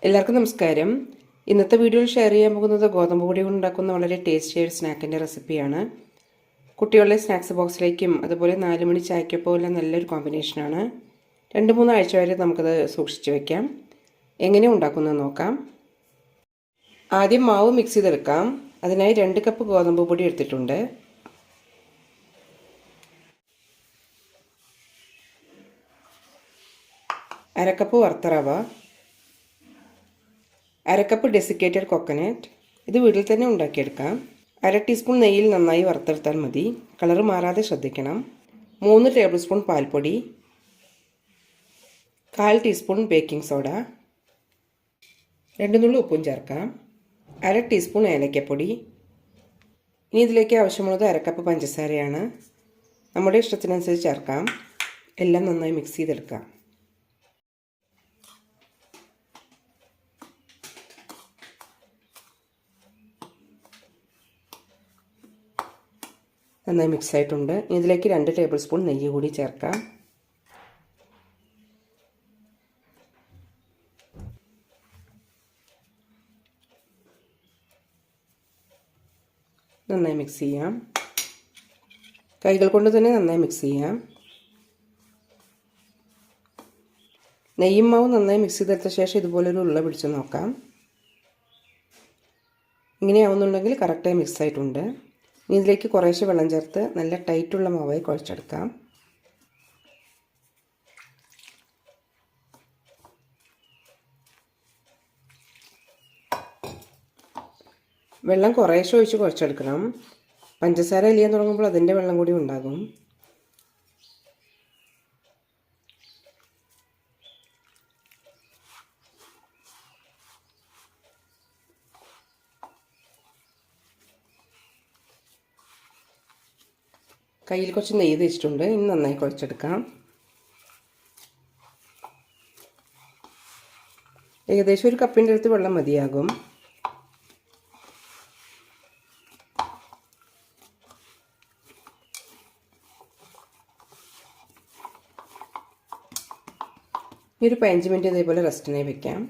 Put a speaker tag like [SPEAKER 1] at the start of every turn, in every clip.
[SPEAKER 1] എല്ലാവർക്കും നമസ്കാരം. ഇന്നത്തെ വീഡിയോയിൽ ഷെയർ ചെയ്യാൻ പോകുന്നത് ഗോതമ്പ് പൊടി കൊണ്ടുണ്ടാക്കുന്ന വളരെ ടേസ്റ്റിയായ ഒരു സ്നാക്കിൻ്റെ റെസിപ്പിയാണ്. കുട്ടികളുടെ സ്നാക്സ് ബോക്സിലേക്കും അതുപോലെ 4 മണി ചായക്കൊപ്പം നല്ലൊരു കോമ്പിനേഷനാണ്. 2-3 ആഴ്ച വരെ നമുക്കത് സൂക്ഷിച്ച് വയ്ക്കാം. എങ്ങനെ ഉണ്ടാക്കുന്നത് നോക്കാം. ആദ്യം മാവ് മിക്സ് ചെയ്തെടുക്കാം. അതിനായി 2 കപ്പ് ഗോതമ്പ് പൊടി എടുത്തിട്ടുണ്ട്. അരക്കപ്പ് വറുത്ത റവ, അരക്കപ്പ് ഡെസിക്കേറ്റഡ് കൊക്കനട്ട്. ഇത് വീട്ടിൽ തന്നെ ഉണ്ടാക്കിയെടുക്കാം. 1/2 ടീസ്പൂൺ നെയ്യിൽ നന്നായി വറുത്തെടുത്താൽ മതി. കളർ മാറാതെ ശ്രദ്ധിക്കണം. 3 ടേബിൾ സ്പൂൺ പാൽപ്പൊടി, 1/4 ടീസ്പൂൺ ബേക്കിംഗ് സോഡ, 2 നുള്ളി ഉപ്പും ചേർക്കാം. 1/2 ടീസ്പൂൺ ഏലക്കപ്പൊടി. ഇനി ഇതിലേക്ക് ആവശ്യമുള്ളത് 1 കപ്പ് പഞ്ചസാരയാണ്. നമ്മുടെ ഇഷ്ടത്തിനനുസരിച്ച് ചേർക്കാം. എല്ലാം നന്നായി മിക്സ് ചെയ്തെടുക്കാം. നന്നായി മിക്സ് ആയിട്ടുണ്ട്. ഇതിലേക്ക് 2 ടേബിൾ സ്പൂൺ നെയ്യ് കൂടി ചേർക്കാം. നന്നായി മിക്സ് ചെയ്യാം. കൈകൾ കൊണ്ട് തന്നെ നന്നായി മിക്സ് ചെയ്യാം. നെയ്യും മാവും നന്നായി മിക്സ് ചെയ്തെടുത്ത ശേഷം ഇതുപോലൊരു ഉരുള പിടിച്ച് നോക്കാം. ഇങ്ങനെയാവുന്നുണ്ടെങ്കിൽ കറക്റ്റായി മിക്സ് ആയിട്ടുണ്ട്. ഇനി ഇതിലേക്ക് കുറേശ്ശെ വെള്ളം ചേർത്ത് നല്ല ടൈറ്റുള്ള മാവായി കുഴച്ചെടുക്കാം. വെള്ളം കുറേശ്ശെ ഒഴിച്ച് കുഴച്ചെടുക്കണം. പഞ്ചസാര അലിയാൻ തുടങ്ങുമ്പോൾ അതിൻ്റെ വെള്ളം കൂടി ഉണ്ടാകും. കയ്യിൽ കുറച്ച് നെയ്യ് തേച്ചിട്ടുണ്ട്. ഇനി നന്നായി കുഴച്ചെടുക്കാം. ഏകദേശം 1 കപ്പിൻ്റെ അടുത്ത് വെള്ളം മതിയാകും. ഇനി ഒരു 15 മിനിറ്റ് ഇതേപോലെ റെസ്റ്റിനായി വെക്കാം.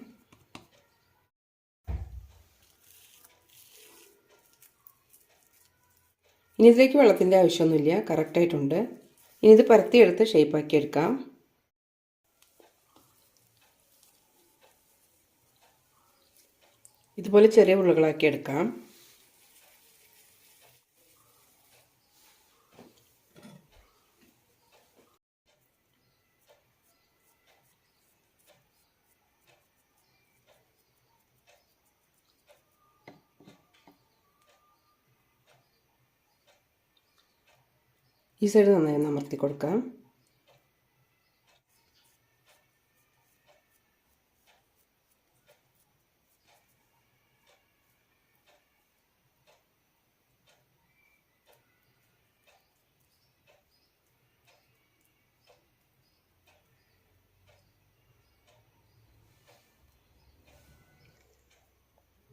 [SPEAKER 1] ഇനി ഇതിലേക്ക് വെള്ളത്തിൻ്റെ ആവശ്യമൊന്നുമില്ല, കറക്റ്റായിട്ടുണ്ട്. ഇനി ഇത് പരത്തിയെടുത്ത് ഷേപ്പാക്കി എടുക്കാം. ഇതുപോലെ ചെറിയ ഉരുളകളാക്കി എടുക്കാം. ഈ സൈഡ് നന്നായി അമർത്തി കൊടുക്കാം.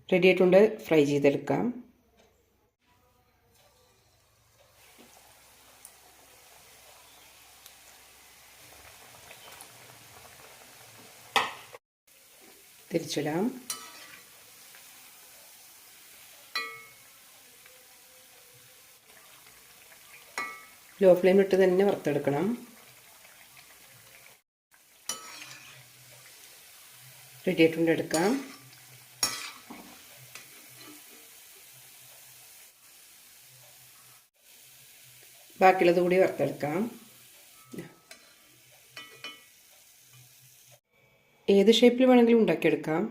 [SPEAKER 1] റെഡി ആയിട്ടുണ്ട്. ഫ്രൈ ചെയ്തെടുക്കാം. തിരിച്ചിടാം. ലോ ഫ്ലെയിമിലിട്ട് തന്നെ വറുത്തെടുക്കണം. റെഡി ആയിട്ടുണ്ട്. എടുക്കാം. ബാക്കിയുള്ളത് കൂടി വറുത്തെടുക്കാം. ഏത് ഷേപ്പിൽ വേണമെങ്കിലും ഉണ്ടാക്കിയെടുക്കാം.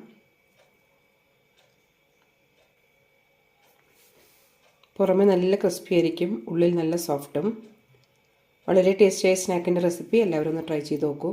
[SPEAKER 1] പുറമെ നല്ല ക്രിസ്പി ആയിരിക്കും, ഉള്ളിൽ നല്ല സോഫ്റ്റും. വളരെ ടേസ്റ്റിയായ സ്നാക്കിൻ്റെ റെസിപ്പി എല്ലാവരും ഒന്ന് ട്രൈ ചെയ്ത് നോക്കൂ.